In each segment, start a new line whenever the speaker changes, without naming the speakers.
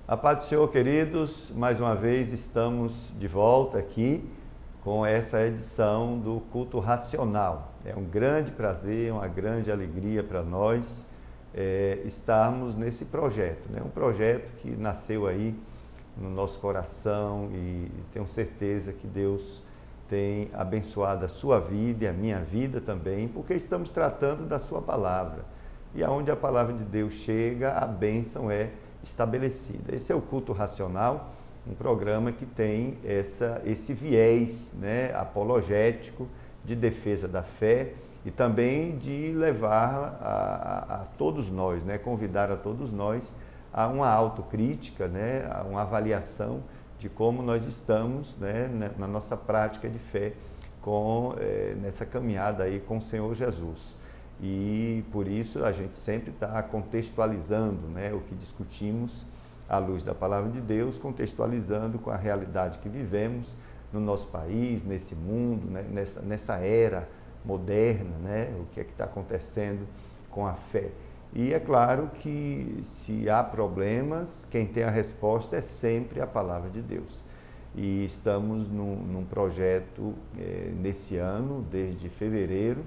A paz do Senhor, queridos, mais uma vez estamos de volta aqui com essa edição do Culto Racional. É um grande prazer, uma grande alegria para nós estarmos nesse projeto, né? Um projeto que nasceu aí no nosso coração e tenho certeza que Deus tem abençoado a sua vida e a minha vida também, porque estamos tratando da sua palavra. E aonde a palavra de Deus chega, a bênção é estabelecida. Esse é o Culto Racional, um programa que tem esse viés, né, apologético, de defesa da fé e também de levar a todos nós, né, convidar a todos nós a uma autocrítica, né, a uma avaliação de como nós estamos, né, na nossa prática de fé nessa caminhada aí com o Senhor Jesus. E por isso a gente sempre está contextualizando, né, o que discutimos à luz da palavra de Deus, contextualizando com a realidade que vivemos no nosso país, nesse mundo, né, nessa era moderna, né, o que é que está acontecendo com a fé. E é claro que se há problemas, quem tem a resposta é sempre a palavra de Deus. E estamos num projeto nesse ano, desde fevereiro,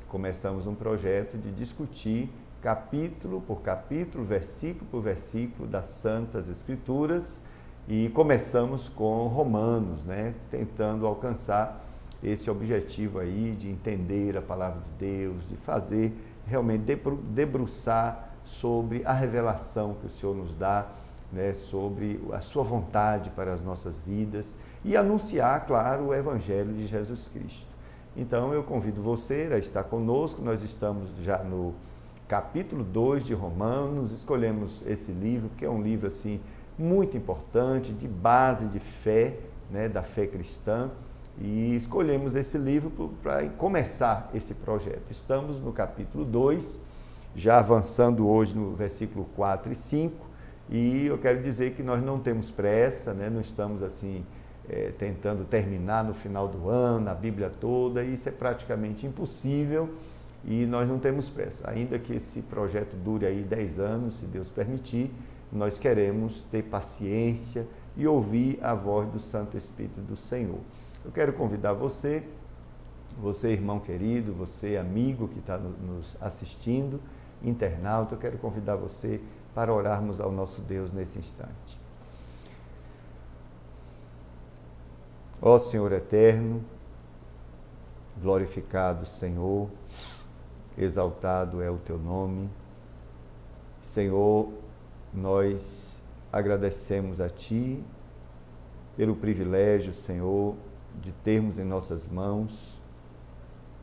começamos um projeto de discutir capítulo por capítulo, versículo por versículo das Santas Escrituras e começamos com Romanos, né, tentando alcançar esse objetivo aí de entender a palavra de Deus, de fazer realmente debruçar sobre a revelação que o Senhor nos dá, né, sobre a sua vontade para as nossas vidas e anunciar, claro, o Evangelho de Jesus Cristo. Então eu convido você a estar conosco, nós estamos já no capítulo 2 de Romanos, escolhemos esse livro, que é um livro assim, muito importante, de base de fé, né, da fé cristã, e escolhemos esse livro para começar esse projeto. Estamos no capítulo 2, já avançando hoje no versículo 4 e 5, e eu quero dizer que nós não temos pressa, né, não estamos assim tentando terminar no final do ano, a Bíblia toda, isso é praticamente impossível e nós não temos pressa. Ainda que esse projeto dure aí 10 anos, se Deus permitir, nós queremos ter paciência e ouvir a voz do Santo Espírito do Senhor. Eu quero convidar você irmão querido, você amigo que está nos assistindo, internauta, eu quero convidar você para orarmos ao nosso Deus nesse instante. Ó Senhor eterno, glorificado Senhor, exaltado é o Teu nome. Senhor, nós agradecemos a Ti pelo privilégio, Senhor, de termos em nossas mãos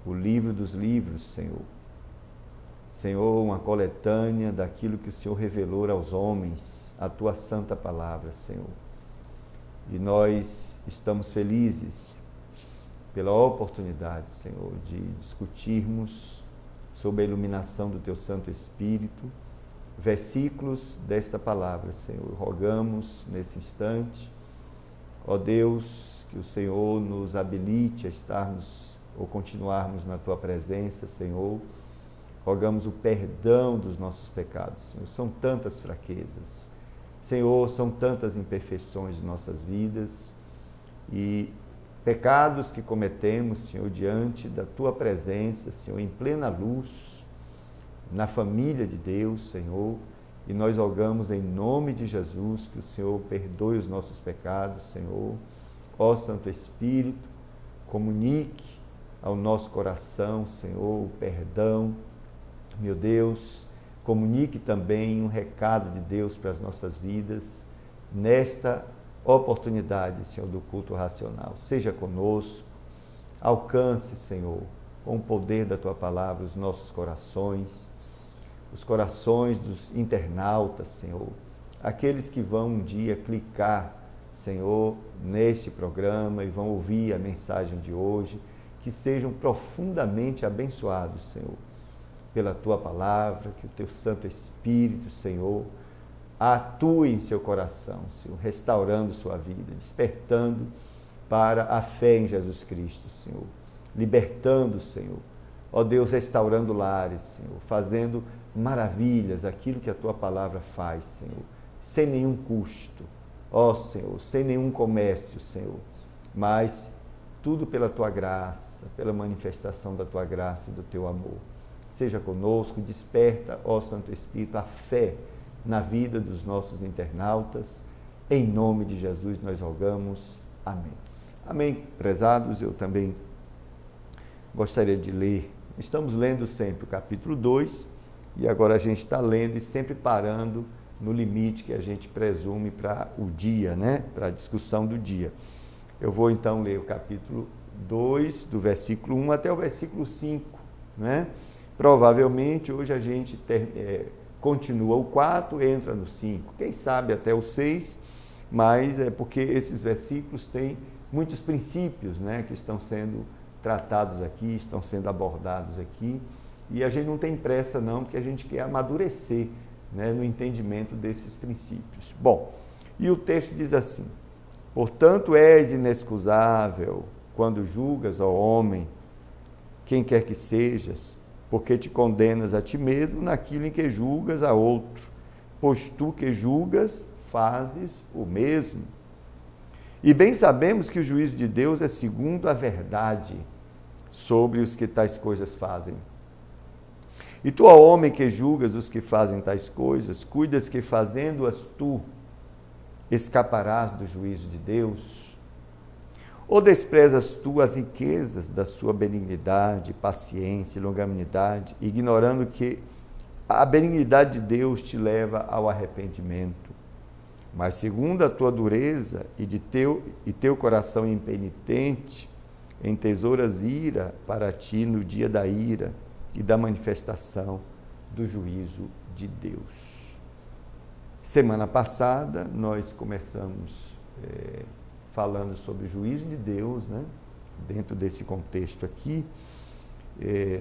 o livro dos livros, Senhor. Senhor, uma coletânea daquilo que o Senhor revelou aos homens, a Tua santa palavra, Senhor. E nós estamos felizes pela oportunidade, Senhor, de discutirmos sob a iluminação do Teu Santo Espírito, versículos desta palavra, Senhor. Rogamos nesse instante, ó Deus, que o Senhor nos habilite a estarmos ou continuarmos na Tua presença, Senhor. Rogamos o perdão dos nossos pecados, Senhor. São tantas fraquezas. Senhor, são tantas imperfeições de nossas vidas e pecados que cometemos, Senhor, diante da Tua presença, Senhor, em plena luz, na família de Deus, Senhor, e nós rogamos em nome de Jesus que o Senhor perdoe os nossos pecados, Senhor. Ó Santo Espírito, comunique ao nosso coração, Senhor, o perdão, meu Deus. Comunique também um recado de Deus para as nossas vidas, nesta oportunidade, Senhor, do culto racional. Seja conosco, alcance, Senhor, com o poder da Tua palavra, os nossos corações, os corações dos internautas, Senhor, aqueles que vão um dia clicar, Senhor, neste programa e vão ouvir a mensagem de hoje que sejam profundamente abençoados, Senhor, pela Tua palavra, que o Teu Santo Espírito, Senhor, atue em seu coração, Senhor, restaurando sua vida, despertando para a fé em Jesus Cristo, Senhor, libertando, Senhor, ó Deus, restaurando lares, Senhor, fazendo maravilhas, aquilo que a Tua palavra faz, Senhor, sem nenhum custo, ó Senhor, sem nenhum comércio, Senhor, mas tudo pela Tua graça, pela manifestação da Tua graça e do Teu amor. Seja conosco, desperta, ó Santo Espírito, a fé na vida dos nossos internautas. Em nome de Jesus nós rogamos. Amém. Amém, prezados. Eu também gostaria de ler. Estamos lendo sempre o capítulo 2 e agora a gente está lendo e sempre parando no limite que a gente presume para o dia, né? Para a discussão do dia. Eu vou então ler o capítulo 2, do versículo 1 até o versículo 5, né? Provavelmente hoje a gente continua o 4, entra no 5, quem sabe até o 6, mas é porque esses versículos têm muitos princípios, né, que estão sendo tratados aqui, estão sendo abordados aqui, e a gente não tem pressa não, porque a gente quer amadurecer, né, no entendimento desses princípios. Bom, e o texto diz assim: portanto és inexcusável quando julgas, ó homem, quem quer que sejas, porque te condenas a ti mesmo naquilo em que julgas a outro, pois tu que julgas, fazes o mesmo. E bem sabemos que o juízo de Deus é segundo a verdade sobre os que tais coisas fazem. E tu, ó homem, que julgas os que fazem tais coisas, cuidas que fazendo-as tu escaparás do juízo de Deus? Ou desprezas tu as riquezas da sua benignidade, paciência e longanimidade, ignorando que a benignidade de Deus te leva ao arrependimento? Mas segundo a tua dureza e teu coração impenitente, entesouras ira para ti no dia da ira e da manifestação do juízo de Deus. Semana passada nós começamos falando sobre o juízo de Deus, né? Dentro desse contexto aqui,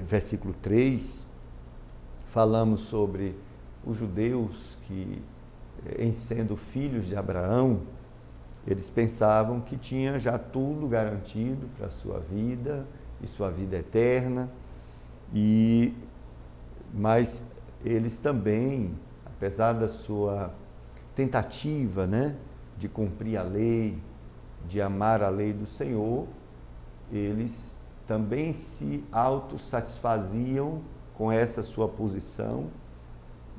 versículo 3, falamos sobre os judeus que, em sendo filhos de Abraão, eles pensavam que tinha já tudo garantido para a sua vida e sua vida eterna, mas eles também, apesar da sua tentativa, né, de cumprir a lei, de amar a lei do Senhor, eles também se autossatisfaziam com essa sua posição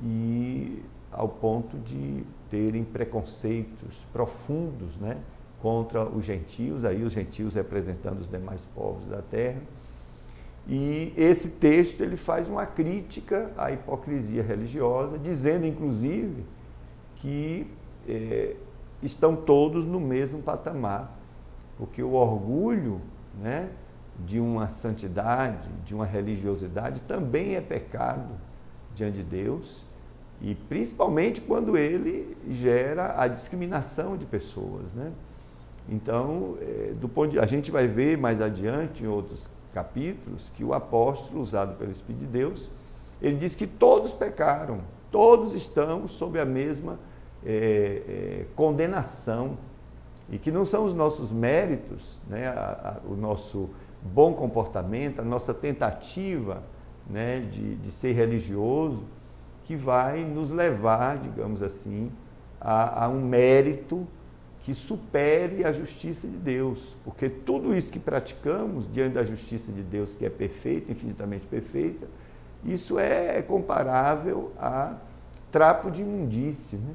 e ao ponto de terem preconceitos profundos, né, contra os gentios, aí os gentios representando os demais povos da terra. E esse texto ele faz uma crítica à hipocrisia religiosa, dizendo inclusive que estão todos no mesmo patamar, porque o orgulho, né, de uma santidade, de uma religiosidade, também é pecado diante de Deus, e principalmente quando ele gera a discriminação de pessoas, né? Então, a gente vai ver mais adiante, em outros capítulos, que o apóstolo, usado pelo Espírito de Deus, ele diz que todos pecaram, todos estão sob a mesma condenação, e que não são os nossos méritos, né, o nosso bom comportamento, a nossa tentativa, né, de ser religioso, que vai nos levar, digamos assim, a um mérito que supere a justiça de Deus, porque tudo isso que praticamos diante da justiça de Deus, que é perfeita, infinitamente perfeita, isso é comparável a trapo de imundície, né?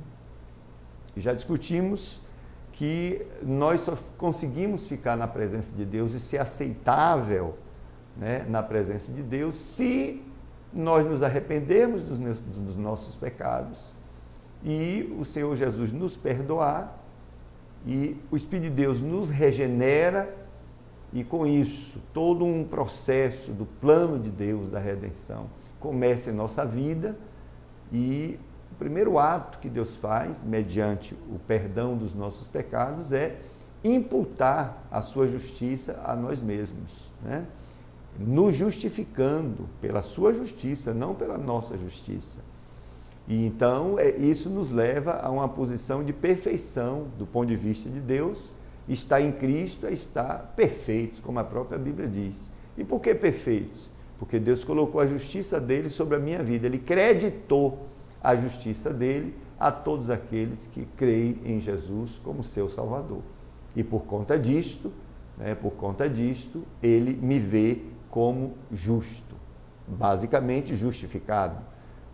E já discutimos que nós só conseguimos ficar na presença de Deus e ser aceitável, né, na presença de Deus se nós nos arrependermos dos nossos pecados e o Senhor Jesus nos perdoar, e o Espírito de Deus nos regenera, e com isso todo um processo do plano de Deus da redenção começa em nossa vida. E o primeiro ato que Deus faz, mediante o perdão dos nossos pecados, é imputar a sua justiça a nós mesmos, né? nos justificando pela sua justiça, não pela nossa justiça. E então isso nos leva a uma posição de perfeição do ponto de vista de Deus. Estar em Cristo é estar perfeitos, como a própria Bíblia diz. E por que perfeitos? Porque Deus colocou a justiça dele sobre a minha vida. Ele creditou a justiça dele a todos aqueles que creem em Jesus como seu Salvador. E por conta disto, ele me vê como justo, basicamente justificado.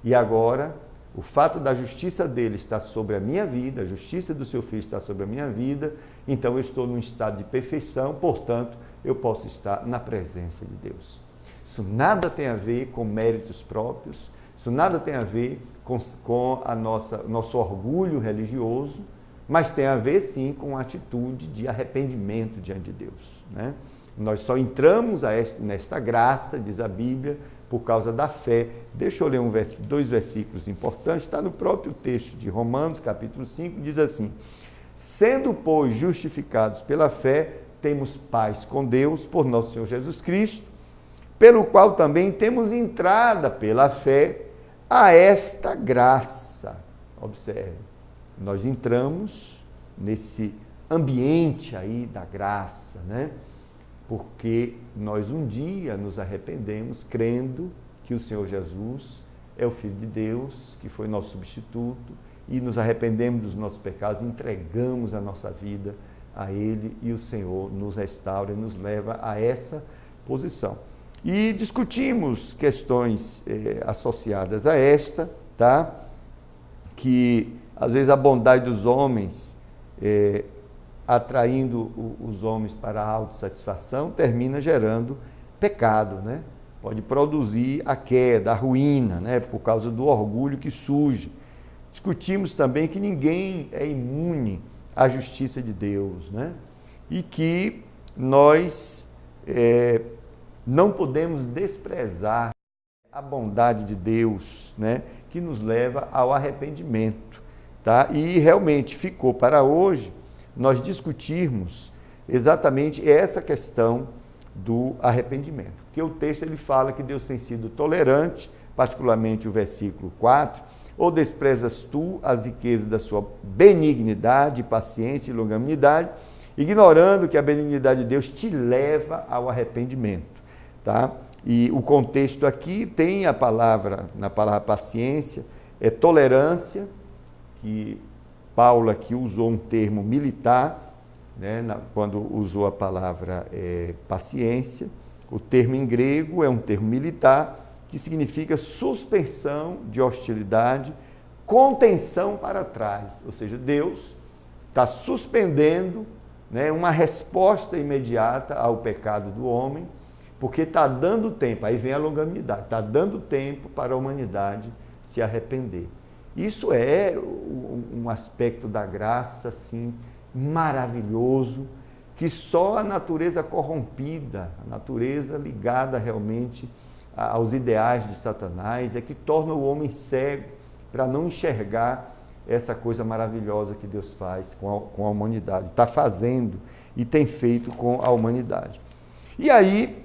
E agora, o fato da justiça dele estar sobre a minha vida, a justiça do seu filho está sobre a minha vida, então eu estou num estado de perfeição, portanto, eu posso estar na presença de Deus. Isso nada tem a ver com méritos próprios, isso nada tem a ver com nosso orgulho religioso, mas tem a ver sim com a atitude de arrependimento diante de Deus, né? Nós só entramos nesta graça, diz a Bíblia, por causa da fé. Deixa eu ler dois versículos importantes, está no próprio texto de Romanos, capítulo 5, diz assim: sendo, pois, justificados pela fé, temos paz com Deus por nosso Senhor Jesus Cristo, pelo qual também temos entrada pela fé a esta graça. Observe, nós entramos nesse ambiente aí da graça, né? Porque nós um dia nos arrependemos crendo que o Senhor Jesus é o Filho de Deus, que foi nosso substituto, e nos arrependemos dos nossos pecados, entregamos a nossa vida a Ele, e o Senhor nos restaura e nos leva a essa posição. E discutimos questões associadas a esta, tá? Que às vezes a bondade dos homens, atraindo os homens para a autossatisfação, termina gerando pecado, né? Pode produzir a queda, a ruína, né? Por causa do orgulho que surge. Discutimos também que ninguém é imune à justiça de Deus, né? E que nós não podemos desprezar a bondade de Deus, né? Que nos leva ao arrependimento, tá? E realmente ficou para hoje nós discutirmos exatamente essa questão do arrependimento. Porque o texto ele fala que Deus tem sido tolerante, particularmente o versículo 4, ou desprezas tu as riquezas da sua benignidade, paciência e longanimidade, ignorando que a benignidade de Deus te leva ao arrependimento, tá? E o contexto aqui tem na palavra paciência, tolerância, que Paulo aqui usou um termo militar, né, quando usou a palavra paciência. O termo em grego é um termo militar, que significa suspensão de hostilidade, contenção para trás. Ou seja, Deus está suspendendo, né, uma resposta imediata ao pecado do homem, porque está dando tempo, aí vem a longanimidade, está dando tempo para a humanidade se arrepender. Isso é um aspecto da graça, assim, maravilhoso, que só a natureza corrompida, a natureza ligada realmente aos ideais de Satanás, é que torna o homem cego para não enxergar essa coisa maravilhosa que Deus faz com a humanidade, está fazendo e tem feito com a humanidade. E aí,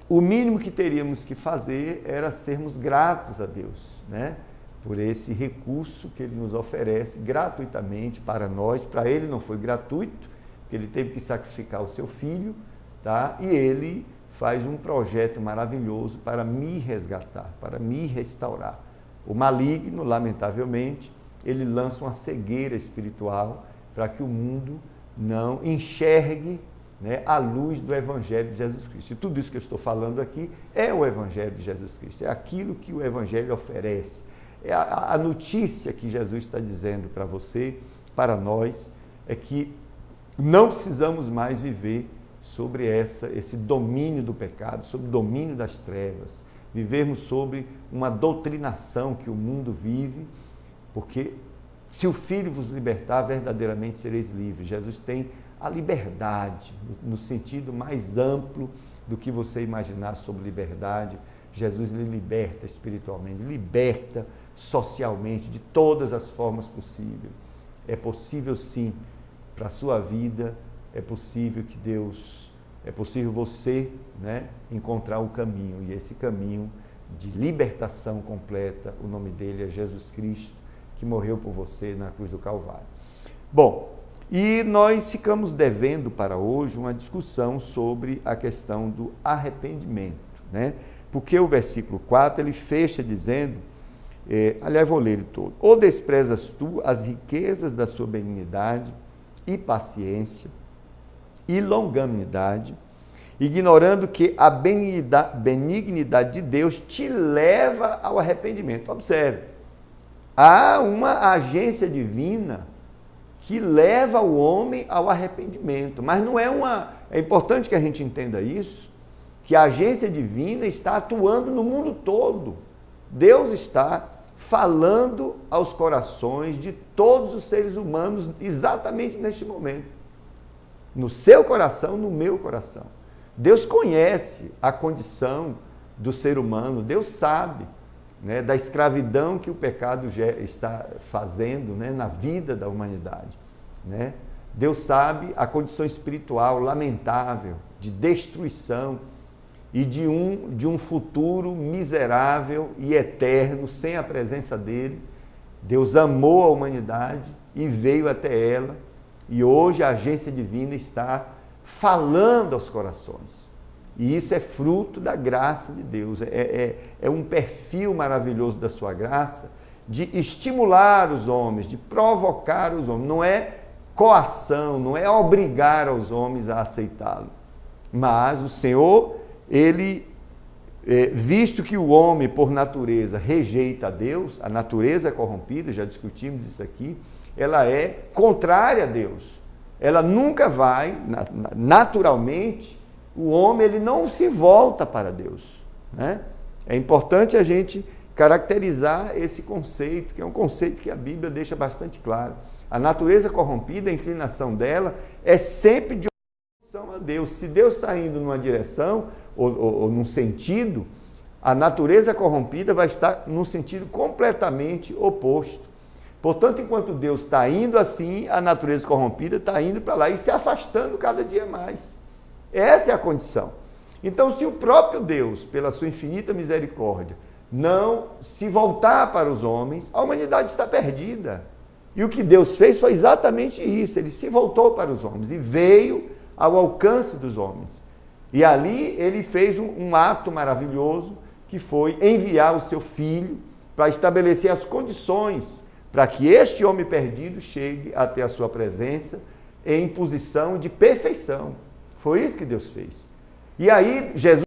o mínimo que teríamos que fazer era sermos gratos a Deus, né? Por esse recurso que Ele nos oferece gratuitamente para nós. Para Ele não foi gratuito, porque Ele teve que sacrificar o seu Filho, tá? E Ele faz um projeto maravilhoso para me resgatar, para me restaurar. O maligno, lamentavelmente, ele lança uma cegueira espiritual para que o mundo não enxergue, né, a luz do Evangelho de Jesus Cristo. E tudo isso que eu estou falando aqui é o Evangelho de Jesus Cristo, é aquilo que o Evangelho oferece. É a notícia que Jesus está dizendo para você, para nós, é que não precisamos mais viver sobre esse domínio do pecado, sobre o domínio das trevas, vivermos sobre uma doutrinação que o mundo vive, porque se o Filho vos libertar, verdadeiramente sereis livres. Jesus tem a liberdade, no sentido mais amplo do que você imaginar sobre liberdade. Jesus lhe liberta espiritualmente, liberta socialmente, de todas as formas possíveis. É possível sim, para a sua vida, é possível que Deus é possível você, né, encontrar o caminho, e esse caminho de libertação completa, o nome dele é Jesus Cristo, que morreu por você na cruz do Calvário. Bom, e nós ficamos devendo para hoje uma discussão sobre a questão do arrependimento, né? Porque o versículo 4, ele fecha dizendo, aliás, vou ler ele todo: ou desprezas tu as riquezas da sua benignidade e paciência e longanimidade, ignorando que a benignidade de Deus te leva ao arrependimento. Observe, há uma agência divina que leva o homem ao arrependimento, mas não é uma... É importante que a gente entenda isso, que a agência divina está atuando no mundo todo. Deus está falando aos corações de todos os seres humanos exatamente neste momento. No seu coração, no meu coração. Deus conhece a condição do ser humano, Deus sabe, né, da escravidão que o pecado está fazendo, né, na vida da humanidade, né? Deus sabe a condição espiritual lamentável, de destruição e de um futuro miserável e eterno sem a presença dele. Deus amou a humanidade e veio até ela, e hoje a agência divina está falando aos corações. E isso é fruto da graça de Deus, é um perfil maravilhoso da sua graça, de estimular os homens, de provocar os homens. Não é coação, não é obrigar os homens a aceitá-lo. Mas o Senhor, ele, visto que o homem, por natureza, rejeita a Deus, a natureza é corrompida, já discutimos isso aqui, ela é contrária a Deus. Ela nunca vai, naturalmente, o homem ele não se volta para Deus, né? É importante a gente caracterizar esse conceito, que é um conceito que a Bíblia deixa bastante claro. A natureza corrompida, a inclinação dela é sempre de oposição a Deus. Se Deus está indo numa direção ou num sentido, a natureza corrompida vai estar num sentido completamente oposto. Portanto, enquanto Deus está indo assim, a natureza corrompida está indo para lá e se afastando cada dia mais. Essa é a condição. Então, se o próprio Deus, pela sua infinita misericórdia, não se voltar para os homens, a humanidade está perdida. E o que Deus fez foi exatamente isso. Ele se voltou para os homens e veio ao alcance dos homens. E ali ele fez um ato maravilhoso, que foi enviar o seu filho para estabelecer as condições para que este homem perdido chegue até a sua presença em posição de perfeição. Foi isso que Deus fez. E aí, Jesus,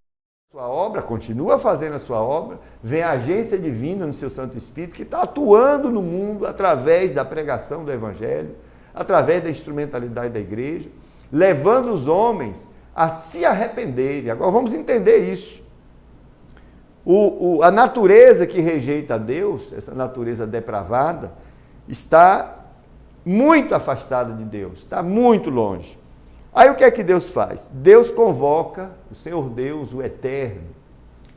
sua obra, continua fazendo a sua obra, vem a agência divina no seu Santo Espírito, que está atuando no mundo através da pregação do Evangelho, através da instrumentalidade da igreja, levando os homens a se arrependerem. Agora vamos entender isso. A natureza que rejeita a Deus, essa natureza depravada, está muito afastada de Deus, está muito longe. Aí o que é que Deus faz? Deus convoca, o Senhor Deus, o Eterno,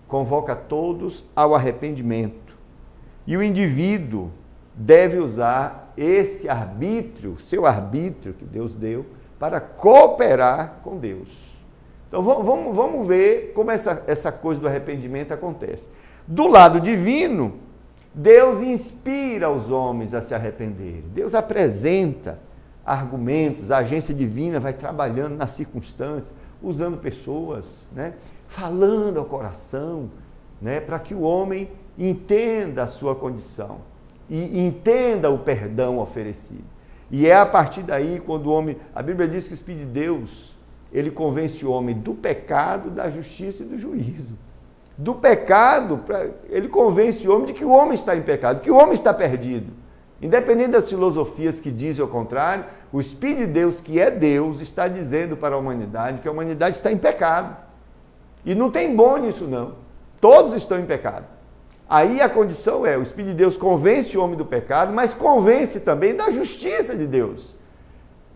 convoca todos ao arrependimento. E o indivíduo deve usar esse arbítrio, seu arbítrio que Deus deu, para cooperar com Deus. Então vamos ver como essa coisa do arrependimento acontece. Do lado divino, Deus inspira os homens a se arrependerem. Deus apresenta argumentos, a agência divina vai trabalhando nas circunstâncias, usando pessoas, né? Falando ao coração, né? Para que o homem entenda a sua condição e entenda o perdão oferecido. E é a partir daí, quando o homem, a Bíblia diz que o Espírito de Deus, ele convence o homem do pecado, da justiça e do juízo. Do pecado, ele convence o homem de que o homem está em pecado, que o homem está perdido. Independente das filosofias que dizem o contrário, o Espírito de Deus, que é Deus, está dizendo para a humanidade que a humanidade está em pecado. E não tem bom nisso não. Todos estão em pecado. Aí a condição é, o Espírito de Deus convence o homem do pecado, mas convence também da justiça de Deus.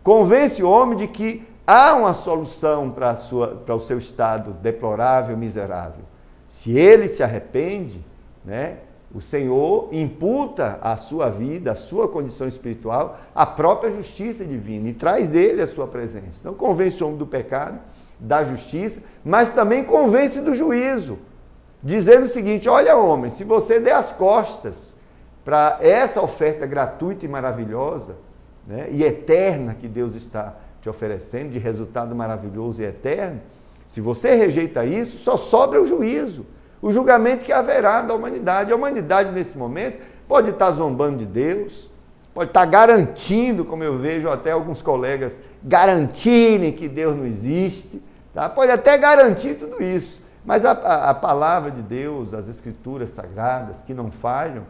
Convence o homem de que há uma solução para o seu estado deplorável, miserável. Se ele se arrepende, né, o Senhor imputa à sua vida, à sua condição espiritual, a própria justiça divina e traz ele à sua presença. Então convence o homem do pecado, da justiça, mas também convence do juízo, dizendo o seguinte: olha, homem, se você der as costas para essa oferta gratuita e maravilhosa, né, e eterna que Deus está te oferecendo, de resultado maravilhoso e eterno, se você rejeita isso, só sobra o juízo, o julgamento que haverá da humanidade. A humanidade, nesse momento, pode estar zombando de Deus, pode estar garantindo, como eu vejo até alguns colegas garantirem que Deus não existe, tá? Pode até garantir tudo isso, mas a palavra de Deus, as escrituras sagradas, que não falham,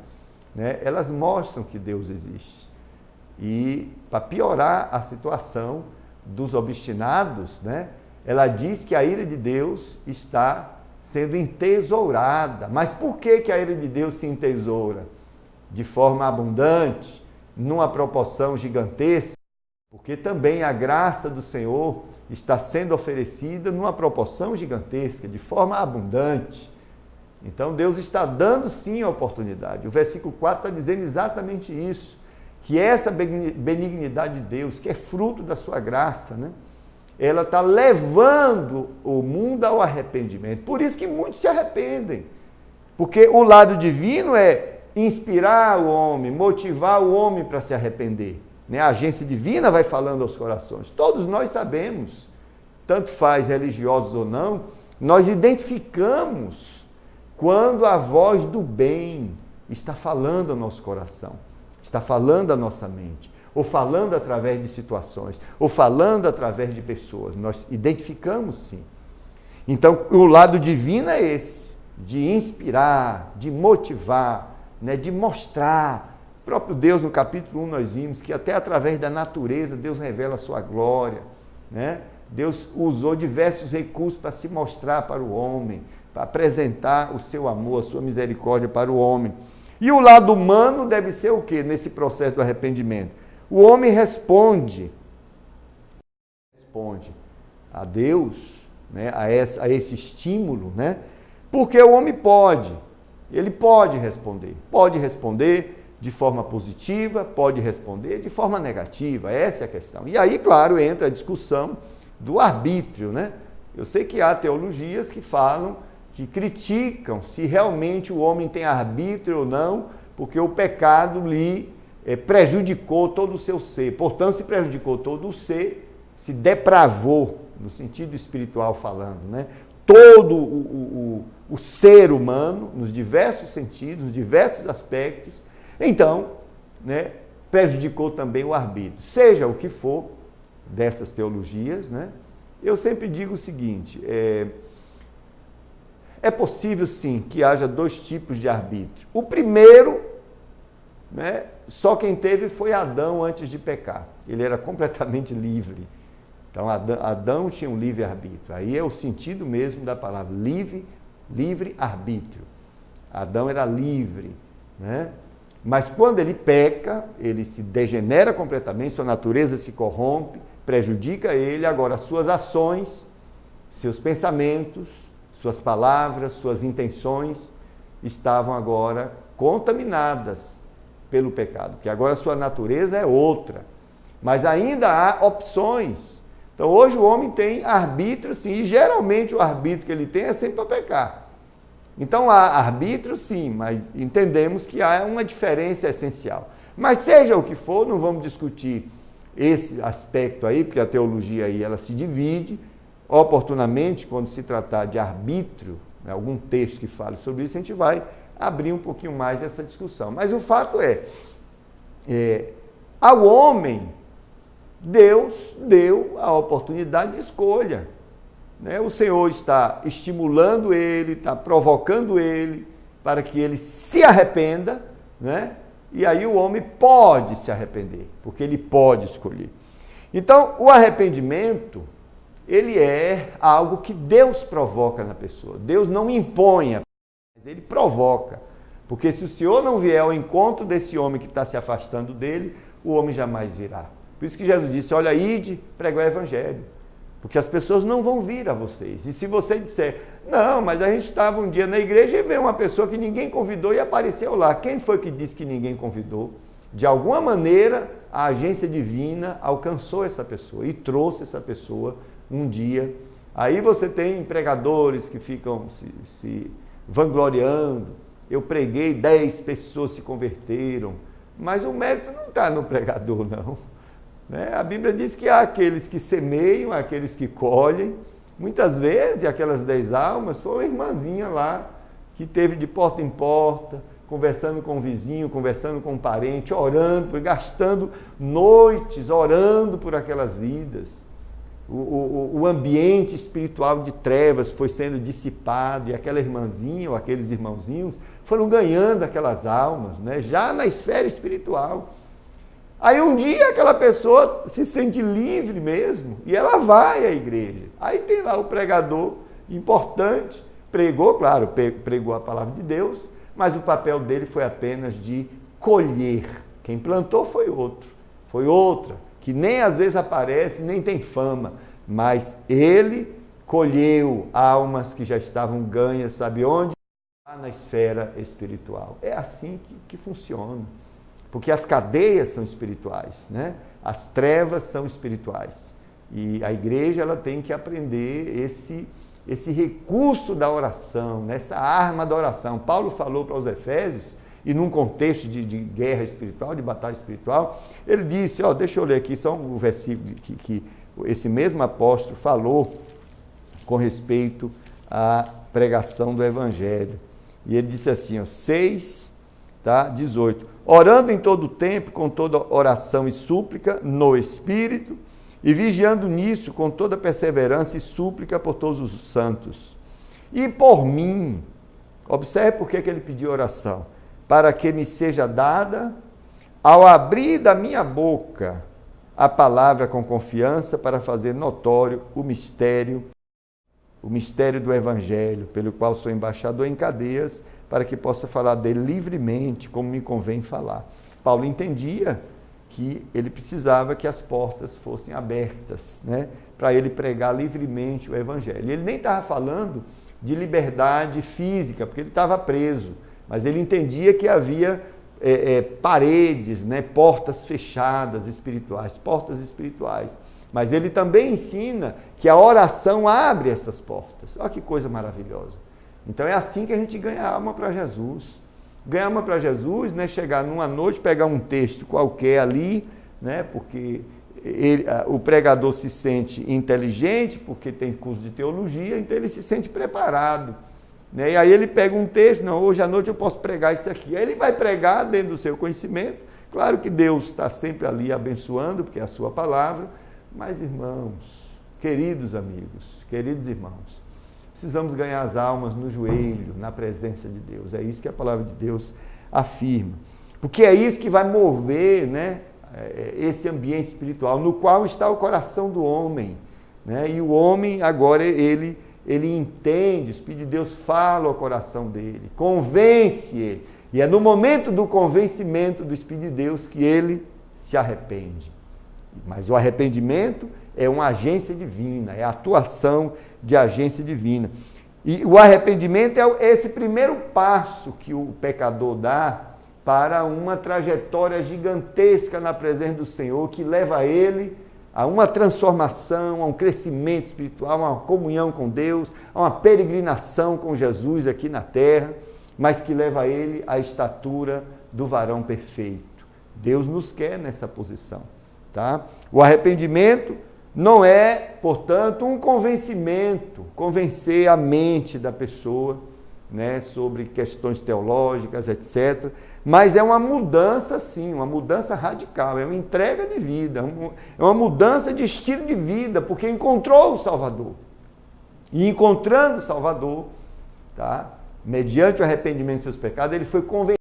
né, elas mostram que Deus existe. E, para piorar a situação dos obstinados, né, ela diz que a ira de Deus está sendo entesourada. Mas por que a ira de Deus se entesoura? De forma abundante, numa proporção gigantesca, porque também a graça do Senhor está sendo oferecida numa proporção gigantesca, de forma abundante. Então Deus está dando sim a oportunidade. O versículo 4 está dizendo exatamente isso, que essa benignidade de Deus, que é fruto da sua graça, né, ela está levando o mundo ao arrependimento. Por isso que muitos se arrependem, porque o lado divino é inspirar o homem, motivar o homem para se arrepender, né? A agência divina vai falando aos corações. Todos nós sabemos, tanto faz religiosos ou não, nós identificamos quando a voz do bem está falando ao nosso coração, está falando à nossa mente, ou falando através de situações, ou falando através de pessoas. Nós identificamos sim. Então, o lado divino é esse, de inspirar, de motivar, né, de mostrar. O próprio Deus, no capítulo 1, nós vimos que até através da natureza, Deus revela a sua glória, né? Deus usou diversos recursos para se mostrar para o homem, para apresentar o seu amor, a sua misericórdia para o homem. E o lado humano deve ser o quê nesse processo do arrependimento? O homem responde a Deus, né, a esse estímulo, né, porque o homem ele pode responder de forma positiva, pode responder de forma negativa, essa é a questão. E aí, claro, entra a discussão do arbítrio, né? Eu sei que há teologias que falam, que criticam se realmente o homem tem arbítrio ou não, porque o pecado lhe prejudicou todo o seu ser. Portanto, se prejudicou todo o ser, se depravou, no sentido espiritual falando, né? Todo o ser humano, nos diversos sentidos, nos diversos aspectos, então, né, prejudicou também o arbítrio. Seja o que for dessas teologias, né, eu sempre digo o seguinte: é possível sim que haja dois tipos de arbítrio. O primeiro, né, só quem teve foi Adão antes de pecar. Ele era completamente livre. Então Adão tinha um livre-arbítrio. Aí é o sentido mesmo da palavra, livre-arbítrio. Adão era livre, né? Mas quando ele peca, ele se degenera completamente, sua natureza se corrompe, prejudica ele. Agora, suas ações, seus pensamentos, suas palavras, suas intenções estavam agora contaminadas pelo pecado, porque agora sua natureza é outra. Mas ainda há opções. Então, hoje o homem tem arbítrio, sim, e geralmente o arbítrio que ele tem é sempre para pecar. Então, há arbítrio, sim, mas entendemos que há uma diferença essencial. Mas seja o que for, não vamos discutir esse aspecto aí, porque a teologia aí ela se divide. Oportunamente, quando se tratar de arbítrio, né, algum texto que fale sobre isso, a gente vai abrir um pouquinho mais essa discussão. Mas o fato ao homem, Deus deu a oportunidade de escolha, né? O Senhor está estimulando ele, está provocando ele para que ele se arrependa, né? E aí o homem pode se arrepender, porque ele pode escolher. Então, o arrependimento, ele é algo que Deus provoca na pessoa. Deus não impõe, mas ele provoca. Porque se o Senhor não vier ao encontro desse homem que está se afastando dele, o homem jamais virá. Por isso que Jesus disse: olha, ide, pregar o evangelho, porque as pessoas não vão vir a vocês. E se você disser: não, mas a gente estava um dia na igreja e veio uma pessoa que ninguém convidou e apareceu lá. Quem foi que disse que ninguém convidou? De alguma maneira, a agência divina alcançou essa pessoa e trouxe essa pessoa um dia Aí você tem pregadores que ficam se vangloriando. Eu preguei, 10 pessoas se converteram. Mas o mérito não está no pregador, não. Né? A Bíblia diz que há aqueles que semeiam, há aqueles que colhem. Muitas vezes, aquelas 10 almas, foi uma irmãzinha lá, que teve de porta em porta, conversando com o vizinho, conversando com um parente, orando, gastando noites orando por aquelas vidas. O ambiente espiritual de trevas foi sendo dissipado e aquela irmãzinha ou aqueles irmãozinhos foram ganhando aquelas almas, né? Já na esfera espiritual. Aí um dia aquela pessoa se sente livre mesmo e ela vai à igreja. Aí tem lá o pregador importante, pregou, claro, pregou a palavra de Deus, mas o papel dele foi apenas de colher. Quem plantou foi outro, foi outra, que nem às vezes aparece, nem tem fama, mas ele colheu almas que já estavam ganhas, sabe onde? Lá na esfera espiritual. É assim que funciona, porque as cadeias são espirituais, né? As trevas são espirituais, e a igreja ela tem que aprender esse recurso da oração, essa arma da oração. Paulo falou para os Efésios, e num contexto de guerra espiritual, de batalha espiritual, ele disse, deixa eu ler aqui só um versículo que esse mesmo apóstolo falou com respeito à pregação do Evangelho. E ele disse assim, 6, 18. Orando em todo tempo, com toda oração e súplica, no Espírito, e vigiando nisso com toda perseverança e súplica por todos os santos. E por mim, observe por que ele pediu oração, para que me seja dada, ao abrir da minha boca, a palavra com confiança para fazer notório o mistério do Evangelho, pelo qual sou embaixador em cadeias, para que possa falar dele livremente, como me convém falar. Paulo entendia que ele precisava que as portas fossem abertas, né, para ele pregar livremente o Evangelho. Ele nem estava falando de liberdade física, porque ele estava preso, mas ele entendia que havia paredes, né, portas fechadas espirituais, portas espirituais. Mas ele também ensina que a oração abre essas portas. Olha que coisa maravilhosa. Então é assim que a gente ganha alma para Jesus. Ganhar alma para Jesus não é chegar numa noite, pegar um texto qualquer ali, né, porque o pregador se sente inteligente, porque tem curso de teologia, então ele se sente preparado. Né? E aí ele pega um texto, não, hoje à noite eu posso pregar isso aqui. Aí ele vai pregar dentro do seu conhecimento. Claro que Deus está sempre ali abençoando, porque é a sua palavra. Mas, irmãos, queridos amigos, queridos irmãos, precisamos ganhar as almas no joelho, na presença de Deus. É isso que a palavra de Deus afirma. Porque é isso que vai mover, né, esse ambiente espiritual, no qual está o coração do homem. Né? E o homem, agora, ele entende, o Espírito de Deus fala ao coração dele, convence ele. E é no momento do convencimento do Espírito de Deus que ele se arrepende. Mas o arrependimento é uma agência divina, é a atuação de agência divina. E o arrependimento é esse primeiro passo que o pecador dá para uma trajetória gigantesca na presença do Senhor, que leva ele a uma transformação, a um crescimento espiritual, a uma comunhão com Deus, a uma peregrinação com Jesus aqui na terra, mas que leva ele à estatura do varão perfeito. Deus nos quer nessa posição. Tá? O arrependimento não é, portanto, um convencimento, convencer a mente da pessoa, né, sobre questões teológicas, etc. Mas é uma mudança, sim, uma mudança radical, é uma entrega de vida, é uma mudança de estilo de vida, porque encontrou o Salvador. E encontrando o Salvador, tá, mediante o arrependimento de seus pecados, ele foi convencido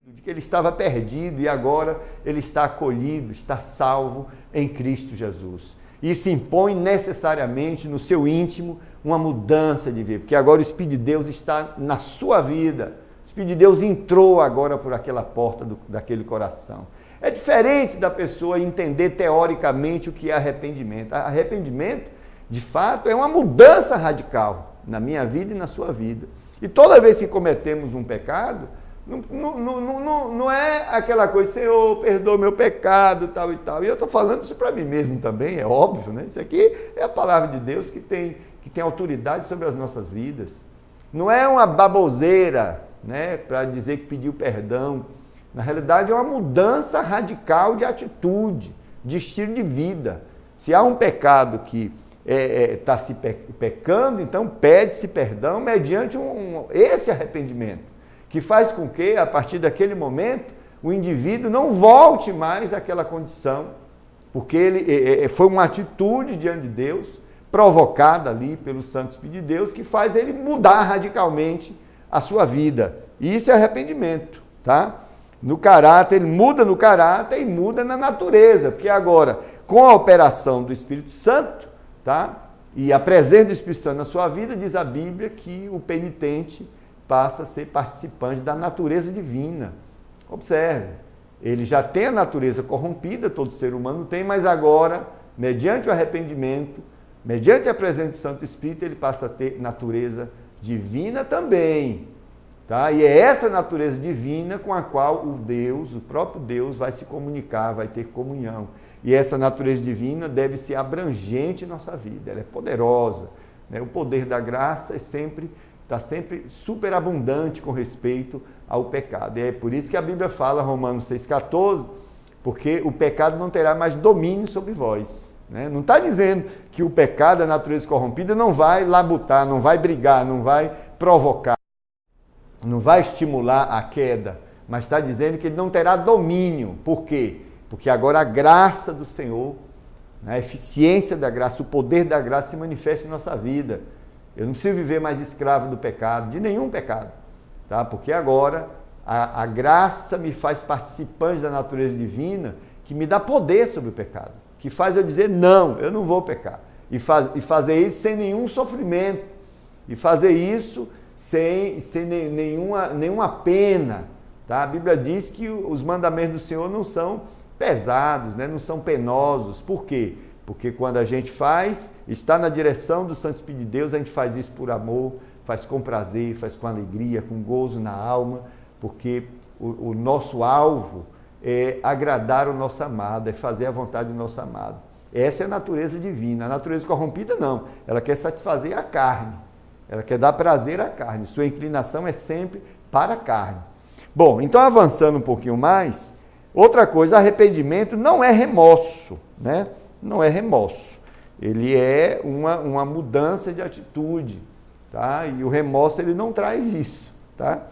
de que ele estava perdido e agora ele está acolhido, está salvo em Cristo Jesus. Isso impõe necessariamente no seu íntimo uma mudança de vida, porque agora o Espírito de Deus está na sua vida. O Espírito de Deus entrou agora por aquela porta daquele coração. É diferente da pessoa entender teoricamente o que é arrependimento. Arrependimento, de fato, é uma mudança radical na minha vida e na sua vida. E toda vez que cometemos um pecado, não é aquela coisa, Senhor, perdoa meu pecado, tal e tal. E eu estou falando isso para mim mesmo também, é óbvio, né? Isso aqui é a palavra de Deus que tem que tem autoridade sobre as nossas vidas. Não é uma baboseira, né, para dizer que pediu perdão. Na realidade, é uma mudança radical de atitude, de estilo de vida. Se há um pecado que está se pecando, então pede-se perdão mediante esse arrependimento, que faz com que, a partir daquele momento, o indivíduo não volte mais àquela condição, porque ele foi uma atitude diante de Deus, provocada ali pelo Santo Espírito de Deus, que faz ele mudar radicalmente a sua vida. E isso é arrependimento, tá? No caráter, ele muda no caráter e muda na natureza, porque agora, com a operação do Espírito Santo, tá? E a presença do Espírito Santo na sua vida, diz a Bíblia que o penitente passa a ser participante da natureza divina. Observe, ele já tem a natureza corrompida, todo ser humano tem, mas agora, mediante o arrependimento, mediante a presença do Santo Espírito, ele passa a ter natureza divina também. Tá? E é essa natureza divina com a qual o próprio Deus vai se comunicar, vai ter comunhão. E essa natureza divina deve ser abrangente em nossa vida, ela é poderosa. Né? O poder da graça está sempre superabundante com respeito ao pecado. E é por isso que a Bíblia fala, Romanos 6,14, porque o pecado não terá mais domínio sobre vós. Né? Não está dizendo que o pecado, a natureza corrompida, não vai labutar, não vai brigar, não vai provocar, não vai estimular a queda, mas está dizendo que ele não terá domínio. Por quê? Porque agora a graça do Senhor, a eficiência da graça, o poder da graça se manifesta em nossa vida. Eu não preciso viver mais escravo do pecado, de nenhum pecado, tá? Porque agora a graça me faz participante da natureza divina, que me dá poder sobre o pecado, que faz eu dizer, não, eu não vou pecar. E fazer isso sem nenhum sofrimento, e fazer isso sem nenhuma pena. Tá? A Bíblia diz que os mandamentos do Senhor não são pesados, né? Não são penosos. Por quê? Porque quando a gente está na direção do Santo Espírito de Deus, a gente faz isso por amor, faz com prazer, faz com alegria, com gozo na alma, porque o nosso alvo é agradar o nosso amado, é fazer a vontade do nosso amado. Essa é a natureza divina. A natureza corrompida não, ela quer satisfazer a carne, ela quer dar prazer à carne, sua inclinação é sempre para a carne. Bom, então avançando um pouquinho mais, outra coisa, arrependimento não é remorso, né? Não é remorso, ele é uma mudança de atitude, tá? E o remorso ele não traz isso, tá?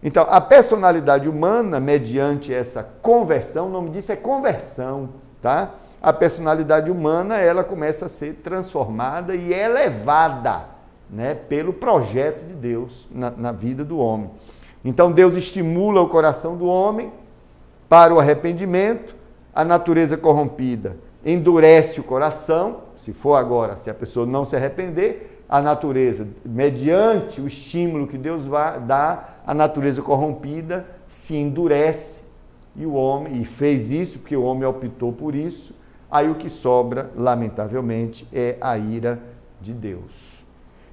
Então, a personalidade humana, mediante essa conversão, o nome disso é conversão, tá? A personalidade humana, ela começa a ser transformada e elevada, né, pelo projeto de Deus na vida do homem. Então, Deus estimula o coração do homem para o arrependimento, a natureza corrompida endurece o coração, se a pessoa não se arrepender, a natureza, mediante o estímulo que Deus vai dar, a natureza corrompida se endurece e o homem, fez isso porque o homem optou por isso, aí o que sobra, lamentavelmente, é a ira de Deus.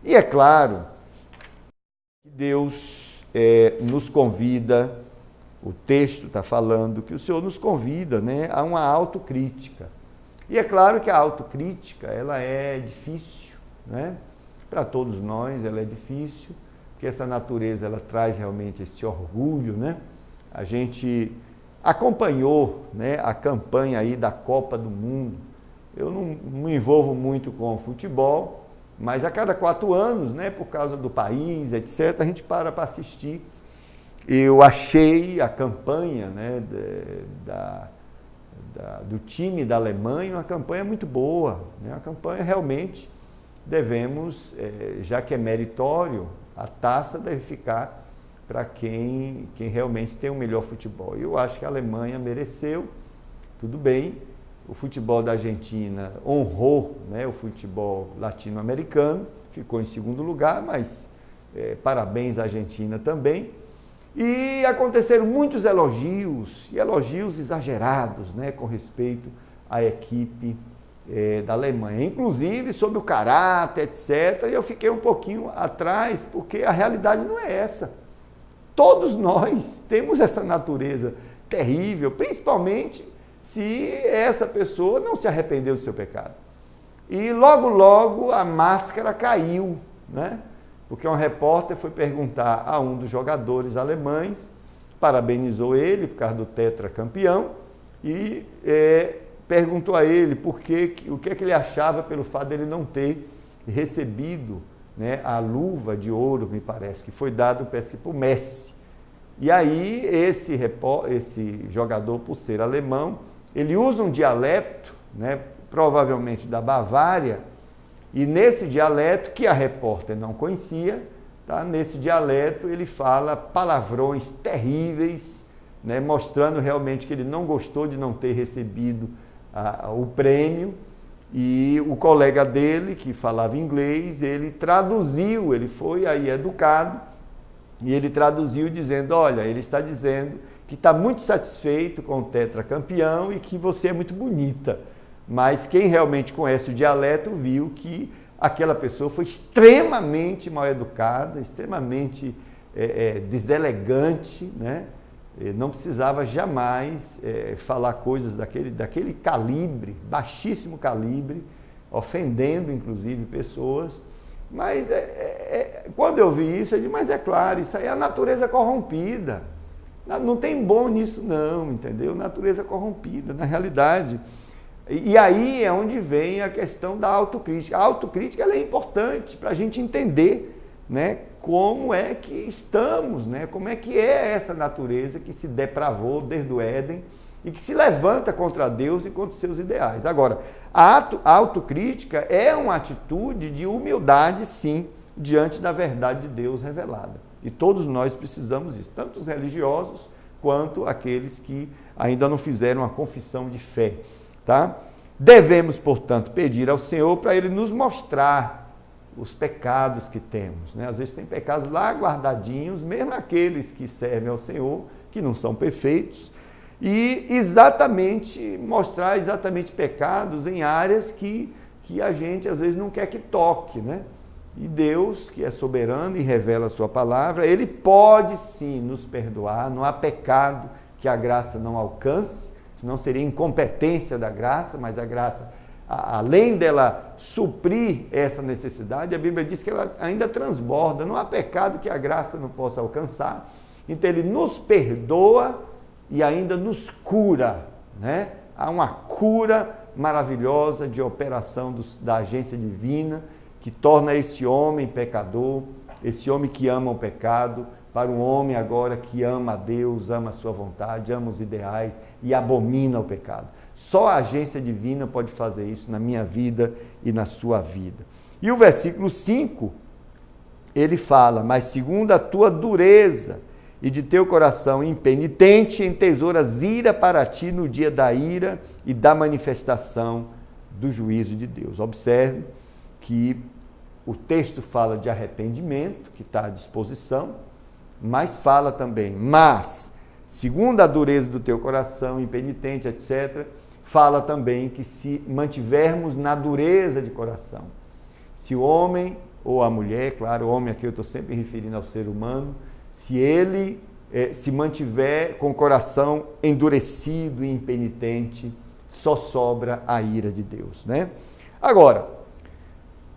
E é claro que Deus nos convida, o texto está falando que o Senhor nos convida, né, a uma autocrítica. E é claro que a autocrítica, ela é difícil, né? Para todos nós ela é difícil, porque essa natureza ela traz realmente esse orgulho, né? A gente acompanhou, né, a campanha aí da Copa do Mundo. Eu não me envolvo muito com o futebol, mas a cada 4 anos, né, por causa do país, etc., a gente para assistir. Eu achei a campanha, né, do time da Alemanha uma campanha muito boa, né? Uma campanha realmente devemos, já que é meritório, a taça deve ficar para quem realmente tem o melhor futebol. Eu acho que a Alemanha mereceu, tudo bem, o futebol da Argentina honrou, né, o futebol latino-americano, ficou em segundo lugar, mas parabéns à Argentina também. E aconteceram muitos elogios, e elogios exagerados, né, com respeito à equipe da Alemanha, inclusive sobre o caráter, etc. E eu fiquei um pouquinho atrás, porque a realidade não é essa. Todos nós temos essa natureza terrível, principalmente se essa pessoa não se arrependeu do seu pecado. e logo a máscara caiu, né? Porque um repórter foi perguntar a um dos jogadores alemães, parabenizou ele por causa do tetracampeão e perguntou a ele o que é que ele achava pelo fato dele não ter recebido, né, a luva de ouro, me parece, que foi dado, parece que por Messi. E aí esse jogador, por ser alemão, ele usa um dialeto, né, provavelmente da Bavária, e nesse dialeto, que a repórter não conhecia, tá? Nesse dialeto ele fala palavrões terríveis, né, mostrando realmente que ele não gostou de não ter recebido o prêmio, e o colega dele, que falava inglês, ele traduziu, ele foi aí educado, e ele traduziu dizendo, olha, ele está dizendo que está muito satisfeito com o tetracampeão e que você é muito bonita. Mas quem realmente conhece o dialeto viu que aquela pessoa foi extremamente mal educada, extremamente deselegante, né? Não precisava jamais falar coisas daquele calibre, baixíssimo calibre, ofendendo inclusive pessoas. Mas quando eu vi isso, eu disse, mas é claro, isso aí é a natureza corrompida. Não tem bom nisso não, entendeu? Natureza corrompida, na realidade. E aí é onde vem a questão da autocrítica. A autocrítica ela é importante para a gente entender, né, como é que estamos, né, como é que é essa natureza que se depravou desde o Éden e que se levanta contra Deus e contra os seus ideais. Agora, a autocrítica é uma atitude de humildade, sim, diante da verdade de Deus revelada. E todos nós precisamos disso, tanto os religiosos quanto aqueles que ainda não fizeram a confissão de fé. Tá? Devemos, portanto, pedir ao Senhor para Ele nos mostrar os pecados que temos. Né? Às vezes tem pecados lá guardadinhos, mesmo aqueles que servem ao Senhor, que não são perfeitos, e mostrar exatamente pecados em áreas que a gente às vezes não quer que toque. Né? E Deus, que é soberano e revela a sua palavra, Ele pode sim nos perdoar, não há pecado que a graça não alcance, senão seria incompetência da graça, mas a graça, além dela suprir essa necessidade, a Bíblia diz que ela ainda transborda, não há pecado que a graça não possa alcançar. Então Ele nos perdoa e ainda nos cura, né? Há uma cura maravilhosa de operação da agência divina, que torna esse homem pecador, esse homem que ama o pecado, para um homem agora que ama a Deus, ama a sua vontade, ama os ideais e abomina o pecado. Só a agência divina pode fazer isso na minha vida e na sua vida. E o versículo 5, ele fala, mas segundo a tua dureza e de teu coração impenitente, entesouras ira para ti no dia da ira e da manifestação do juízo de Deus. Observe que o texto fala de arrependimento, que está à disposição, mas fala também, mas, segundo a dureza do teu coração, impenitente, etc., fala também que se mantivermos na dureza de coração, se o homem ou a mulher, claro, o homem aqui eu estou sempre referindo ao ser humano, se ele se mantiver com o coração endurecido e impenitente, só sobra a ira de Deus, né? Agora,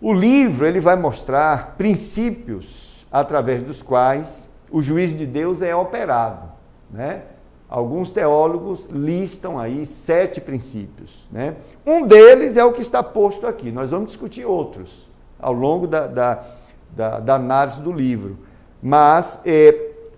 o livro ele vai mostrar princípios através dos quais o juízo de Deus é operado, né? Alguns teólogos listam aí 7 princípios, né? Um deles é o que está posto aqui. Nós vamos discutir outros ao longo da análise do livro. Mas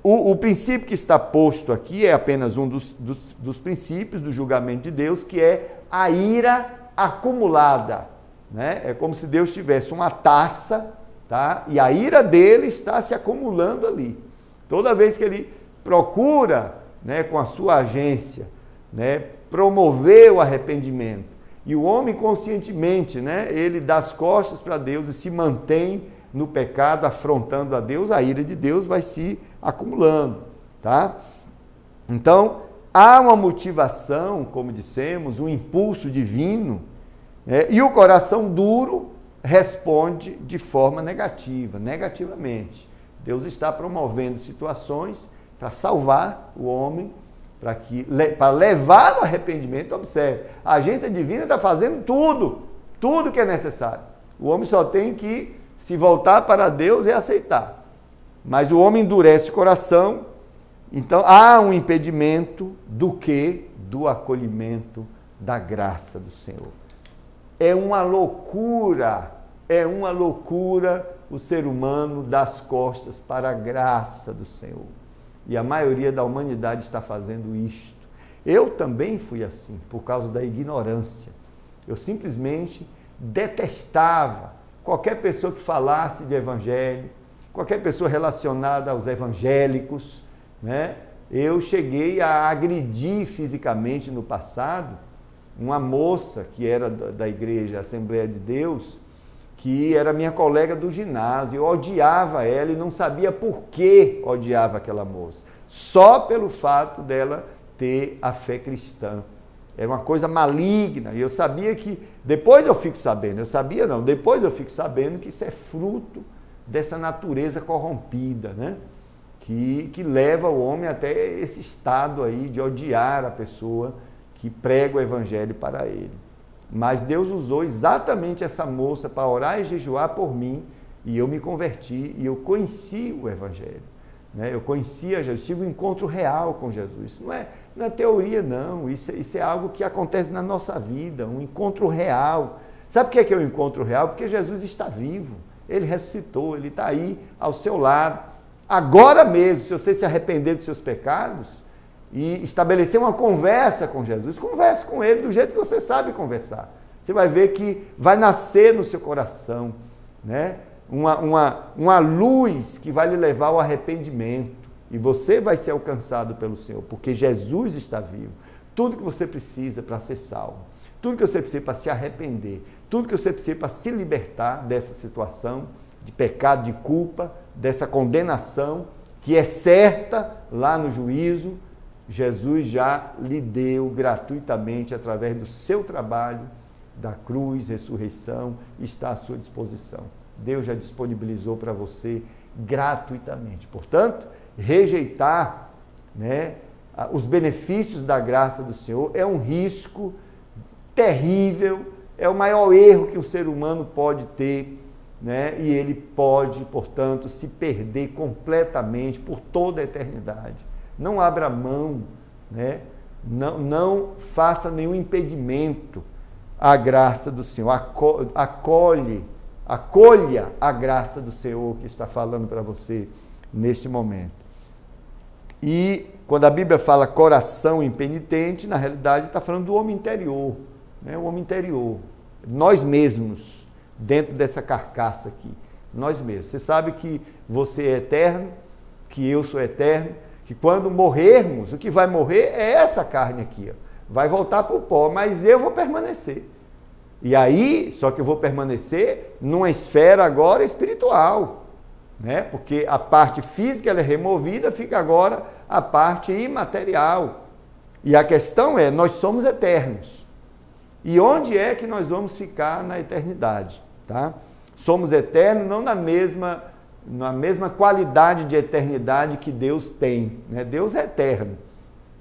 o princípio que está posto aqui é apenas um dos princípios do julgamento de Deus, que é a ira acumulada, né? É como se Deus tivesse uma taça, tá? E a ira dele está se acumulando ali. Toda vez que ele procura, né, com a sua agência, né, promover o arrependimento, e o homem conscientemente, né, ele dá as costas para Deus e se mantém no pecado, afrontando a Deus, a ira de Deus vai se acumulando, tá? Então, há uma motivação, como dissemos, um impulso divino, né, e o coração duro responde de forma negativamente. Deus está promovendo situações para salvar o homem, para levar ao arrependimento. Observe, a agência divina está fazendo tudo Tudo que é necessário. O homem só tem que se voltar para Deus e aceitar. Mas o homem endurece o coração, então há um impedimento do quê? Do acolhimento da graça do Senhor. É uma loucura o ser humano dar as costas para a graça do Senhor. E a maioria da humanidade está fazendo isto. Eu também fui assim, por causa da ignorância. Eu simplesmente detestava qualquer pessoa que falasse de evangelho, qualquer pessoa relacionada aos evangélicos, né? Eu cheguei a agredir fisicamente no passado uma moça que era da igreja Assembleia de Deus, que era minha colega do ginásio. Eu odiava ela e não sabia por que odiava aquela moça. Só pelo fato dela ter a fé cristã. Era uma coisa maligna. E eu sabia que, depois eu fico sabendo que isso é fruto dessa natureza corrompida, né? Que leva o homem até esse estado aí de odiar a pessoa que prega o evangelho para ele. Mas Deus usou exatamente essa moça para orar e jejuar por mim, e eu me converti, e eu conheci o evangelho, né? Eu conhecia Jesus, tive um encontro real com Jesus. Isso não é teoria, não. Isso é algo que acontece na nossa vida, um encontro real. Sabe por que é um encontro real? Porque Jesus está vivo, Ele ressuscitou, Ele está aí ao seu lado. Agora mesmo, se você se arrepender dos seus pecados e estabelecer uma conversa com Jesus, converse com Ele do jeito que você sabe conversar. Você vai ver que vai nascer no seu coração, né? Uma luz que vai lhe levar ao arrependimento. E você vai ser alcançado pelo Senhor, porque Jesus está vivo. Tudo que você precisa para ser salvo, tudo que você precisa para se arrepender, tudo que você precisa para se libertar dessa situação de pecado, de culpa, dessa condenação, que é certa lá no juízo, Jesus já lhe deu gratuitamente através do seu trabalho, da cruz, ressurreição, está à sua disposição. Deus já disponibilizou para você gratuitamente. Portanto, rejeitar, né, os benefícios da graça do Senhor é um risco terrível, é o maior erro que o ser humano pode ter, né? E ele pode, portanto, se perder completamente por toda a eternidade. Não abra mão, né? Não faça nenhum impedimento à graça do Senhor. Acolha a graça do Senhor que está falando para você neste momento. E quando a Bíblia fala coração impenitente, na realidade está falando do homem interior, né? O homem interior, nós mesmos, dentro dessa carcaça aqui, nós mesmos. Você sabe que você é eterno, que eu sou eterno, que quando morrermos, o que vai morrer é essa carne aqui, ó. Vai voltar para o pó, mas eu vou permanecer. E aí, só que eu vou permanecer numa esfera agora espiritual, né? Porque a parte física ela é removida, fica agora a parte imaterial. E a questão é, nós somos eternos. E onde é que nós vamos ficar na eternidade? Tá? Somos eternos não na mesma qualidade de eternidade que Deus tem, né? Deus é eterno,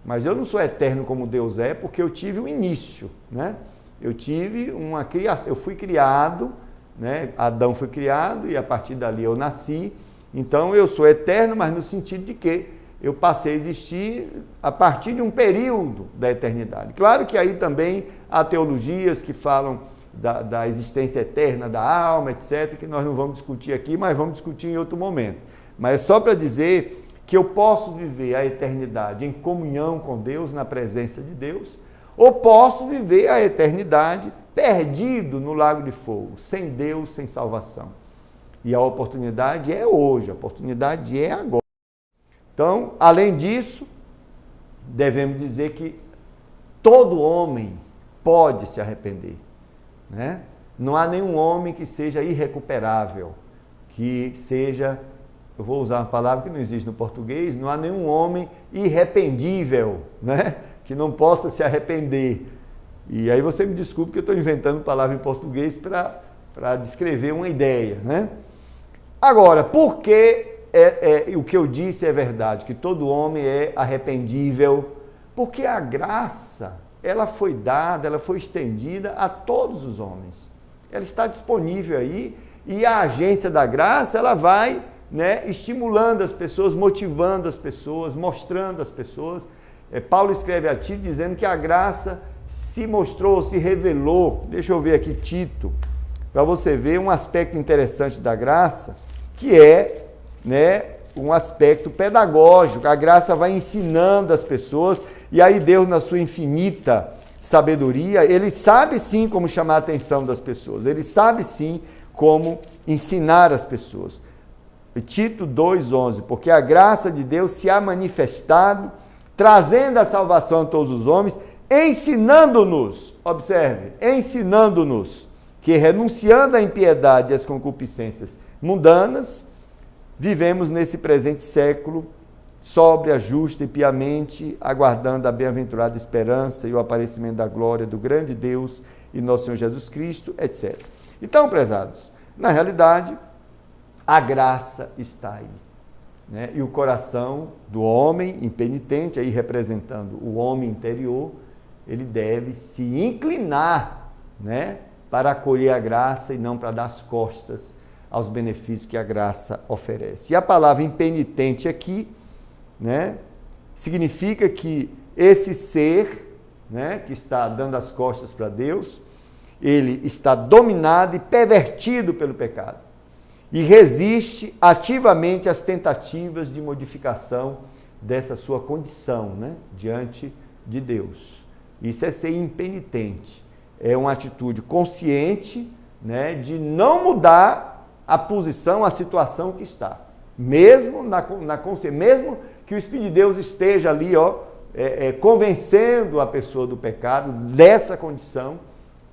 mas eu não sou eterno como Deus é, porque eu tive um início, né? Eu tive uma criação, eu fui criado, né? Adão foi criado e a partir dali eu nasci. Então eu sou eterno, mas no sentido de que eu passei a existir a partir de um período da eternidade. Claro que aí também há teologias que falam da existência eterna da alma, etc., que nós não vamos discutir aqui, mas vamos discutir em outro momento. Mas é só para dizer que eu posso viver a eternidade em comunhão com Deus, na presença de Deus, ou posso viver a eternidade perdido no lago de fogo, sem Deus, sem salvação. E a oportunidade é hoje, a oportunidade é agora. Então, além disso, devemos dizer que todo homem pode se arrepender, né? Não há nenhum homem que seja irrecuperável, que seja, eu vou usar uma palavra que não existe no português, não há nenhum homem irrependível, né? Que não possa se arrepender. E aí você me desculpe que eu estou inventando palavra em português para descrever uma ideia, né? Agora, por que o que eu disse é verdade, que todo homem é arrependível? Porque a graça, ela foi dada, ela foi estendida a todos os homens. ela está disponível aí, e a agência da graça, ela vai, né, estimulando as pessoas, motivando as pessoas, mostrando as pessoas. Paulo escreve a Tito dizendo que a graça se mostrou, se revelou. Deixa eu ver aqui Tito, para você ver um aspecto interessante da graça, que é, né, um aspecto pedagógico. A graça vai ensinando as pessoas, e aí Deus, na sua infinita sabedoria, ele sabe sim como chamar a atenção das pessoas, ele sabe sim como ensinar as pessoas. Tito 2,11, porque a graça de Deus se há manifestado, trazendo a salvação a todos os homens, ensinando-nos, observe, ensinando-nos, que renunciando à impiedade e às concupiscências mundanas, vivemos nesse presente século, sóbria, justa e piamente, aguardando a bem-aventurada esperança e o aparecimento da glória do grande Deus e nosso Senhor Jesus Cristo, etc. Então, prezados, na realidade, a graça está aí, né? E o coração do homem impenitente, aí representando o homem interior, ele deve se inclinar, né, para acolher a graça e não para dar as costas aos benefícios que a graça oferece. E a palavra impenitente aqui, né, significa que esse ser, né, que está dando as costas para Deus, ele está dominado e pervertido pelo pecado e resiste ativamente às tentativas de modificação dessa sua condição, né, diante de Deus. Isso é ser impenitente, é uma atitude consciente, né, de não mudar a posição, a situação que está, mesmo na consciência, mesmo que o Espírito de Deus esteja ali, convencendo a pessoa do pecado, dessa condição,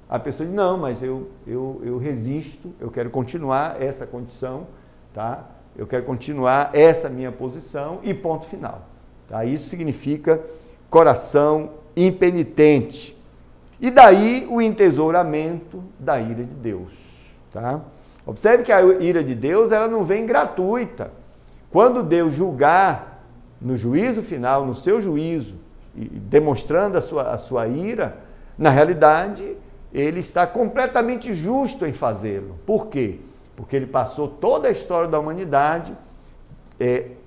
a pessoa diz, não, mas eu resisto, eu quero continuar essa condição, tá? Eu quero continuar essa minha posição e ponto final. Tá? Isso significa coração impenitente. E daí o entesouramento da ira de Deus. Tá? Observe que a ira de Deus, ela não vem gratuita. Quando Deus julgar no juízo final, no seu juízo, e demonstrando a sua ira, na realidade, ele está completamente justo em fazê-lo. Por quê? Porque ele passou toda a história da humanidade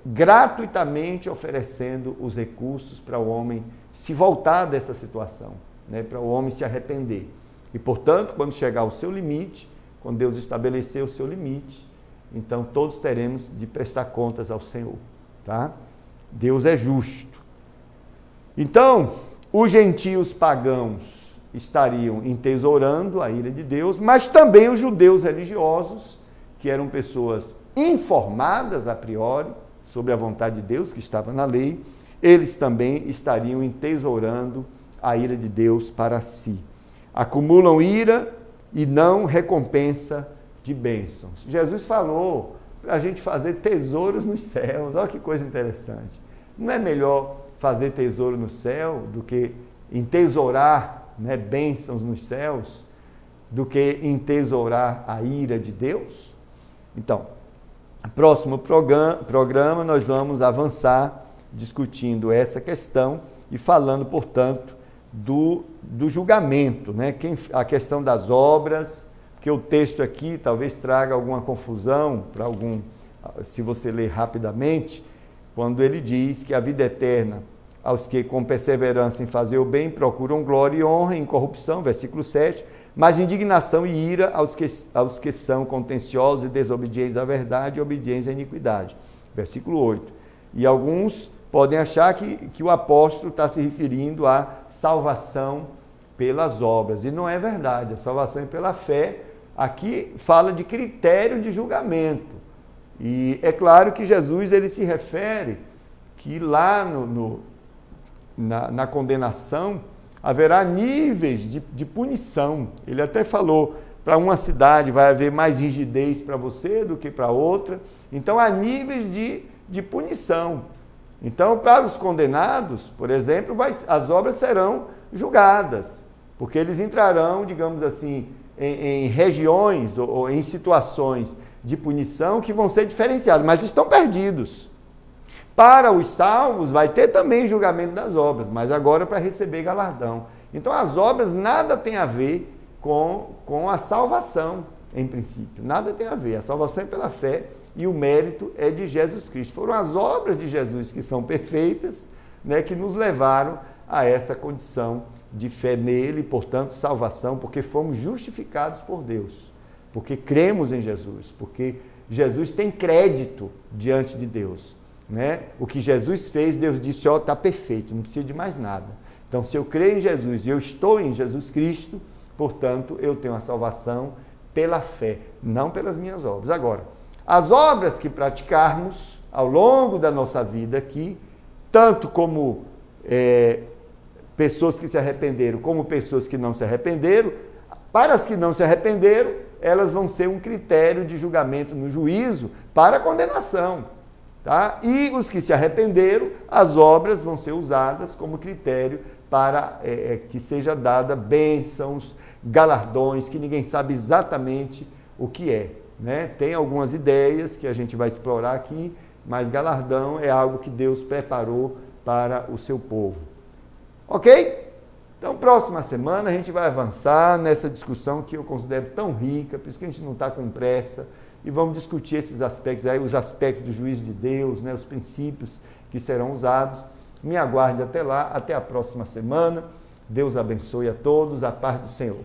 gratuitamente oferecendo os recursos para o homem se voltar dessa situação, né? Para o homem se arrepender. E, portanto, quando chegar ao seu limite, quando Deus estabelecer o seu limite, então todos teremos de prestar contas ao Senhor. Tá? Deus é justo. Então, os gentios pagãos estariam entesourando a ira de Deus, mas também os judeus religiosos, que eram pessoas informadas a priori sobre a vontade de Deus, que estava na lei, eles também estariam entesourando a ira de Deus para si. Acumulam ira e não recompensa de bênçãos. Jesus falou para a gente fazer tesouros nos céus. Olha que coisa interessante. Não é melhor fazer tesouro no céu do que entesourar, né, bênçãos nos céus, do que entesourar a ira de Deus? Então, no próximo programa nós vamos avançar discutindo essa questão e falando, portanto, do julgamento, né? A questão das obras, que o texto aqui talvez traga alguma confusão para algum, se você ler rapidamente, quando ele diz que a vida eterna aos que com perseverança em fazer o bem procuram glória e honra e incorrupção, versículo 7, mas indignação e ira aos que são contenciosos e desobedientes à verdade e obedientes à iniquidade, versículo 8. E alguns podem achar que o apóstolo está se referindo à salvação pelas obras, e não é verdade, a salvação é pela fé. Aqui fala de critério de julgamento, e é claro que Jesus ele se refere que lá na condenação haverá níveis de punição. Ele até falou, para uma cidade vai haver mais rigidez para você do que para outra, então há níveis de punição. Então, para os condenados, por exemplo, as obras serão julgadas, porque eles entrarão, digamos assim, em regiões ou em situações de punição que vão ser diferenciadas, mas estão perdidos. Para os salvos, vai ter também julgamento das obras, mas agora para receber galardão. Então, as obras nada tem a ver com a salvação, em princípio. Nada tem a ver. A salvação é pela fé e o mérito é de Jesus Cristo. Foram as obras de Jesus que são perfeitas, né, que nos levaram a essa condição de fé nele, portanto, salvação, porque fomos justificados por Deus, porque cremos em Jesus, porque Jesus tem crédito diante de Deus, né? O que Jesus fez, Deus disse, ó, está perfeito, não precisa de mais nada. Então, se eu creio em Jesus e eu estou em Jesus Cristo, portanto, eu tenho a salvação pela fé, não pelas minhas obras. Agora, as obras que praticarmos ao longo da nossa vida aqui, tanto como pessoas que se arrependeram, como pessoas que não se arrependeram, para as que não se arrependeram, elas vão ser um critério de julgamento no juízo para a condenação. Tá? E os que se arrependeram, as obras vão ser usadas como critério para que seja dada bênçãos, galardões, que ninguém sabe exatamente o que é. Né? Tem algumas ideias que a gente vai explorar aqui, mas galardão é algo que Deus preparou para o seu povo. Ok? Então, próxima semana a gente vai avançar nessa discussão que eu considero tão rica, por isso que a gente não está com pressa, e vamos discutir esses aspectos aí, os aspectos do juízo de Deus, né, os princípios que serão usados. Me aguarde até lá, até a próxima semana. Deus abençoe a todos, a paz do Senhor.